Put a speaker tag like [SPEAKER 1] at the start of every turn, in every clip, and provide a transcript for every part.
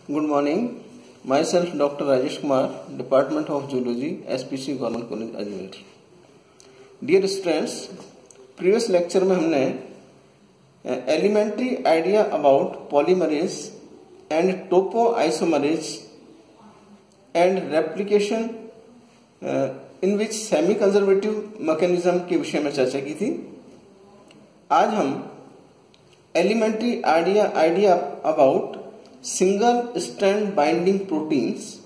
[SPEAKER 1] Good morning. Myself Dr. Rajesh Kumar, Department of Zoology, SPC Government College, Ajmer. Dear students, previous lecture में हमने elementary idea about polymerase and topoisomerase and replication in which semi-conservative mechanism के विषय में चर्चा की थी. आज हम elementary idea about single strand binding proteins,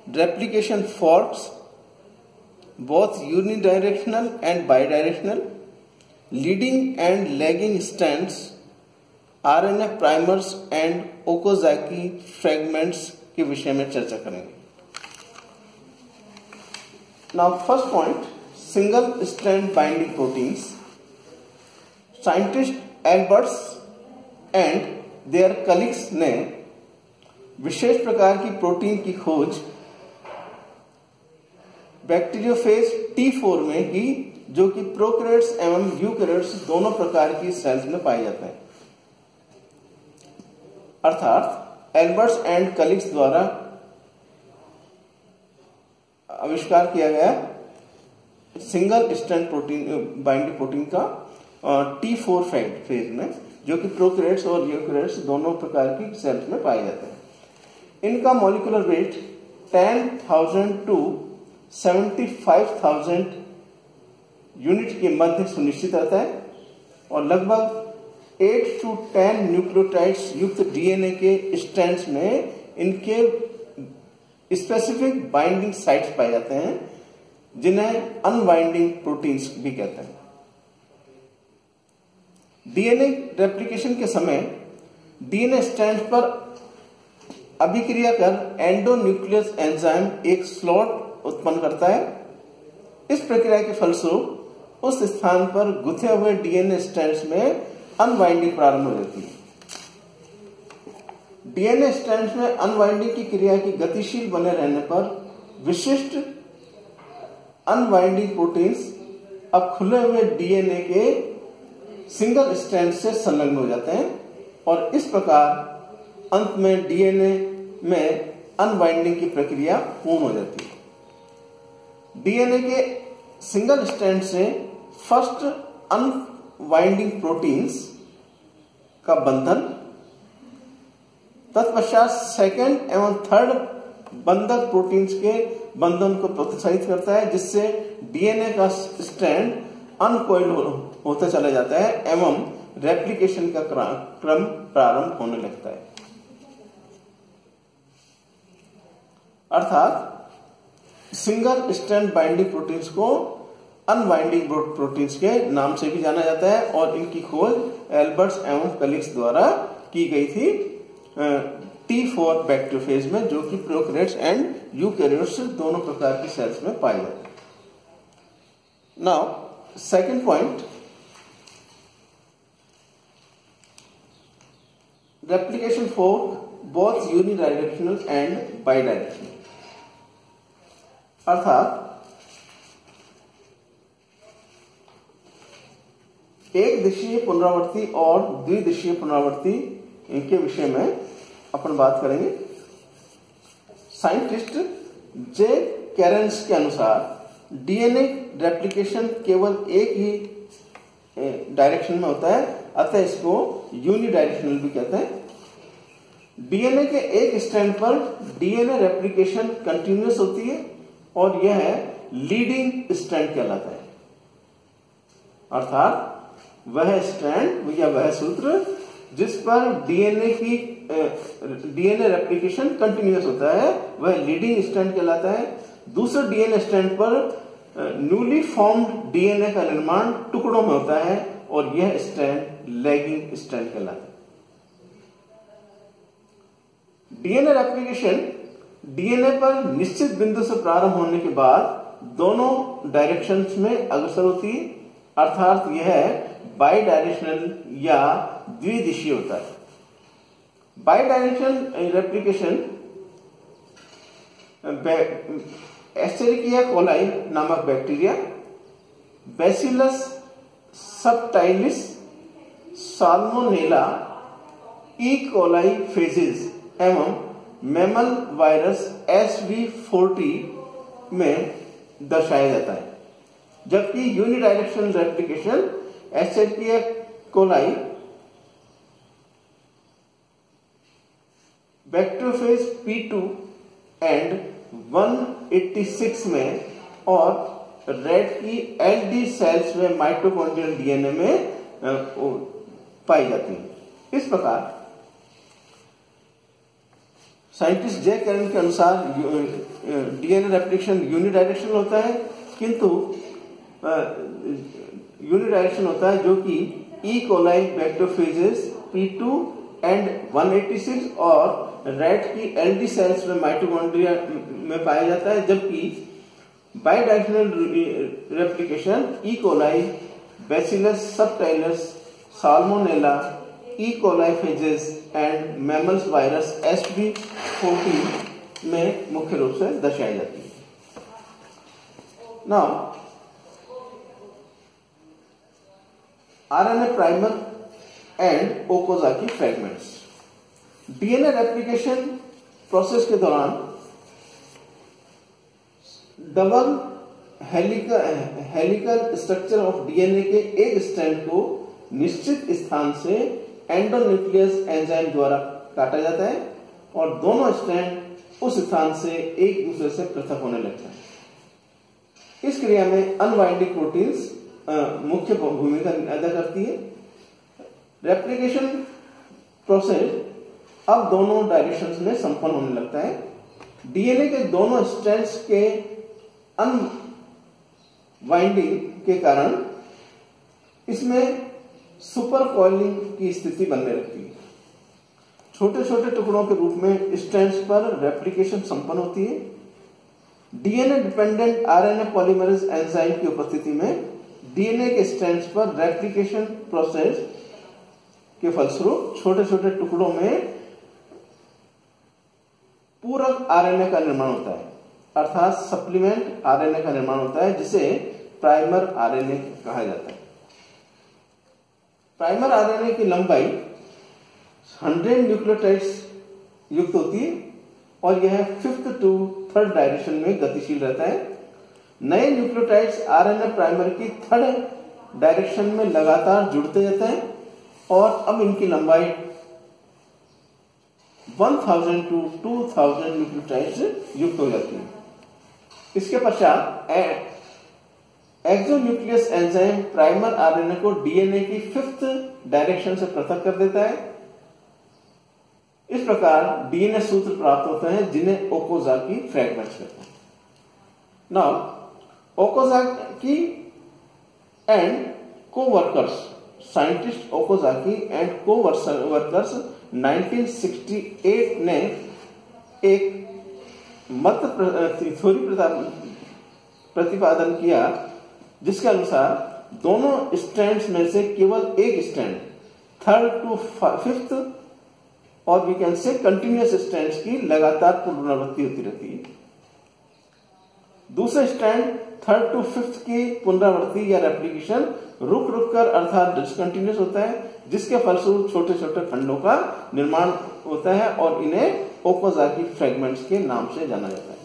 [SPEAKER 1] replication forks, both unidirectional and bidirectional, leading and lagging strands, RNA primers and Okazaki fragments के विषय में चर्चा करेंगे. Now first point, single strand binding proteins. Scientist Alberts and their colleagues ने विशेष प्रकार की protein की खोज बैक्टीरियोफेज T4 में की, जो कि प्रोकैरियोट्स एवं यूकैरियोट्स दोनों प्रकार की सेल्स में पाए जाते हैं. अर्थात एल्बर्ट्स एंड कलीग्स द्वारा आविष्कार किया गया single strand protein binding protein का T4 फेज में, जो कि प्रोकैरियोट्स और यूकैरियोट्स दोनों प्रकार की सेल्स में पाए जाते हैं. इनका मॉलिक्यूलर वेट 10,000 to 75,000 यूनिट के मध्य सुनिश्चित रहता है और लगभग 8 to 10 न्यूक्लियोटाइड्स युक्त डीएनए के स्ट्रैंड्स में इनके स्पेसिफिक बाइंडिंग साइट्स पाए जाते हैं, जिन्हें अनबाइंडिंग प्रोटीन्स भी कहते हैं. डीएनए रेप्लिकेशन के समय डीएनए स्ट्रैंड पर अभिक्रिया कर एंडोन्यूक्लियस एंजाइम एक स्लॉट उत्पन्न करता है. इस प्रक्रिया के फलस्वरूप उस स्थान पर गुथे हुए डीएनए स्ट्रैंड्स में अनबाइंडिंग प्रारंभ हो जाती है. डीएनए स्ट्रैंड्स में अनबाइंडिंग की क्रिया की गतिशील बने रहने पर विशिष्ट अनबाइंडिंग प्रोटीन्स अब खुले हुए डीएनए के सिंगल स्ट्रैंड से संलग्न हो जाते हैं और इस प्रकार अंत में डीएनए में अनबाइंडिंग की प्रक्रिया पूर्ण हो जाती है. डीएनए के सिंगल स्ट्रैंड से फर्स्ट अनबाइंडिंग प्रोटीन्स का बंधन, तत्पश्चात सेकंड एवं थर्ड बंधक प्रोटीन्स के बंधन को प्रोत्साहित करता है, जिससे डीएनए का स्ट्रैंड अनकॉइल होता चला जाता है एवं रेप्लिकेशन का क्रम प्रारंभ होने लगता है. अर्थात सिंगल स्ट्रैंड बाइंडिंग प्रोटीन्स को अनबाइंडिंग प्रोटीन्स के नाम से भी जाना जाता है और इनकी खोज एल्बर्ट्स एवं कलीग्स द्वारा की गई थी T4 बैक्टीरियोफेज में, जो कि प्रोकैरियोट्स एंड यूकैरियोट्स दोनों प्रकार की सेल्स में पाए जाते हैं. Now second point, replication fork both unidirectional and bidirectional. अर्थात एक दिशीय पुनरावृत्ति और द्विदिशीय पुनरावृत्ति इनके विषय में अपन बात करेंगे. साइंटिस्ट जे कैरेंस के अनुसार डीएनए रेप्लिकेशन केवल एक ही डायरेक्शन में होता है, अतः इसको यूनिडायरेक्शनल भी कहते हैं. डीएनए के एक स्ट्रैंड पर डीएनए रेप्लिकेशन कंटिन्यूअस होती है और यह लीडिंग स्ट्रैंड कहलाता है. अर्थात वह स्ट्रैंड या वह सूत्र जिस पर डीएनए रेप्लिकेशन कंटिन्यूअस होता है वह लीडिंग स्ट्रैंड कहलाता है. दूसरे डीएनए स्ट्रैंड पर न्यूली फॉर्म्ड डीएनए का निर्माण टुकड़ों में होता है और यह स्ट्रैंड लैगिंग स्ट्रैंड कहलाता है. डीएनए रेप्लिकेशन डीएनए पर निश्चित बिंदु से प्रारंभ होने के बाद दोनों डायरेक्शंस में अग्रसर होती है, अर्थात यह बाई डायरेक्शनल या द्विदिशीय होता है. Bidirectional replication Escherichia coli नामक bacteria, Bacillus subtilis, Salmonella, E coli phages एवं मैमल वायरस SV40 में दर्शाया जाता है, जबकि unidirectional replication Escherichia coli bacteriophage P2 and 186 में और रेड की LD सेल्स में माइटोकॉन्ड्रियल डीएनए में पाई जाती है। इस प्रकार साइंटिस्ट जे कैरन के अनुसार डीएनए रेप्लिकेशन यूनिडायरेक्शनल होता है, किंतु यूनिडायरेक्शन होता है जो कि E coli bacteriophages P2 and 186 और रेड की LD सेल्स में माइटोकॉन्ड्रिया में पाया जाता है, जबकि bidirectional replication E coli, Bacillus subtilis, Salmonella, E coli phages and mammals virus SV40 में मुख्य रूप से दर्शाई जाती है। Now RNA primer and Okazaki fragments. DNA replication process के दौरान double helical structure of DNA के एक स्ट्रैंड को निश्चित स्थान से एंडोन्यूक्लियस एंजाइम द्वारा काटा जाता है और दोनों स्ट्रैंड उस स्थान से एक दूसरे से पृथक होने लगते हैं। इस क्रिया में अनवाइंडिंग प्रोटीन्स मुख्य भूमिका अदा करती है। रेप्लिकेशन प्रोसेस अब दोनों डायरेक्शंस में संपन्न होने लगता है। डीएनए के दोनों स्ट्रैंड्स के अनवाइंडिंग के कारण इसमें सुपर कॉइलिंग की स्थिति बनने लगती है। छोटे छोटे टुकड़ों के रूप में स्ट्रैंड्स पर रेप्लिकेशन संपन्न होती है। DNA dependent RNA polymerase enzyme की उपस्थिति में डीएनए के स्ट्रैंड्स पर रेप्लिकेशन प्रोसेस के फलस्वरूप छोटे छोटे टुकड़ों में पूरक आरएनए का निर्माण होता है, अर्थात सप्लीमेंट आरएनए का निर्माण होता है, जिसे प्राइमर आरएनए कहा जाता है। प्राइमर आरएनए की लंबाई 100 न्यूक्लियोटाइड्स युक्त होती है और यह 5th to 3rd डायरेक्शन में गतिशील रहता है। नए न्यूक्लियोटाइड्स आरएनए प्राइमर की 3rd डायरेक्शन में लगातार जुड़ते रहते हैं और अब इनकी लंबाई 1000 to 2000 न्यूक्लियोटाइड्स युक्त हो जाती है। इसके पश्चात एक्सोन्यूक्लियस एंजाइम प्राइमर आरएनए को डीएनए की 5th डायरेक्शन से पृथक कर देता है। इस प्रकार डीएनए सूत्र प्राप्त होते हैं जिन्हें ओकोजाकी फ्रेगमेंट्स कहते हैं। Now Okazaki and coworkers, scientist Okazaki and coworkers 1968 ने एक मत थ्योरी प्रतिपादन किया, जिसके अनुसार दोनों स्ट्रैंड्स में से केवल एक स्ट्रैंड 3rd to 5th और we can say continuous strands की लगातार पुनरावृत्ति होती रहती है। दूसरे स्ट्रैंड 3rd to 5th की पुनरावृत्ति या रेप्लिकेशन रुक रुक कर अर्थात डिसकंटिन्यूअस होता है, जिसके फलस्वरूप छोटे छोटे खंडों का निर्माण होता है और इन्हें ओकोजाकी फ्रेगमेंट्स के नाम से जाना जाता है।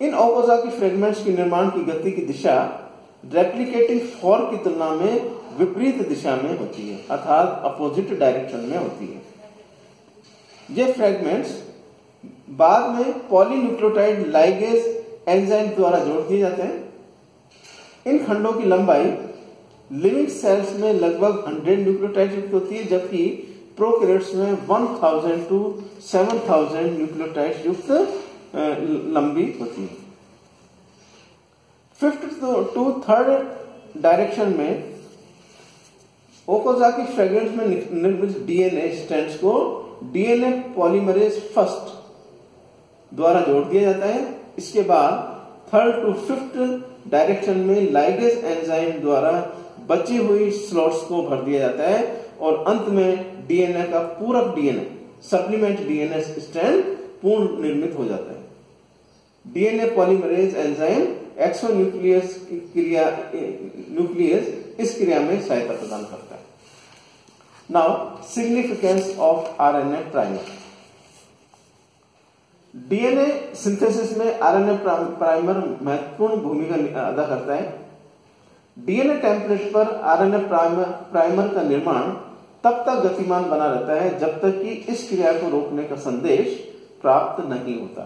[SPEAKER 1] इन ओकोजाकी फ्रेगमेंट्स के निर्माण की गति की दिशा रेप्लिकेटिंग फॉर्क की तुलना में विपरीत दिशा में होती है, अर्थात अपोजिट डायरेक्शन में होती है। ये फ्रेगमेंट्स बाद में पॉलीन्यूक्लियोटाइड लाइगेज एंजाइम द्वारा जोड़ दिए जाते हैं। इन खंडों की लंबाई लिविंग सेल्स में लगभग 100 न्यूक्लियोटाइड युक्त होती है, जबकि प्रोकैरियोट्स में 1000 to 7000 न्यूक्लियोटाइड युक्त लंबी होती है। 5th to 3rd डायरेक्शन में ओकोजाकी फ्रेगमेंट्स में निर्मित डीएनए स्ट्रैंड्स को डीएनए पॉलीमरेज फर्स्ट द्वारा जोड़ दिया जाता है। इसके बाद 3rd to 5th डायरेक्शन में लाइगेज एंजाइम द्वारा बची हुई स्लॉट्स को भर दिया जाता है और अंत में डीएनए का पूरक डीएनए सप्लीमेंट डीएनए स्ट्रैंड पूर्ण निर्मित हो जाता है। डीएनए पॉलीमरेज एंजाइम एक्सोन्यूक्लियस इस क्रिया में सहायता प्रदान करता है। Now significance of RNA primer. DNA synthesis में आरएनए प्राइमर महत्वपूर्ण भूमिका अदा करता है। डीएनए टेम्पलेट पर आरएनए प्राइमर का निर्माण तब तक गतिमान बना रहता है जब तक कि इस क्रिया को रोकने का संदेश प्राप्त नहीं होता।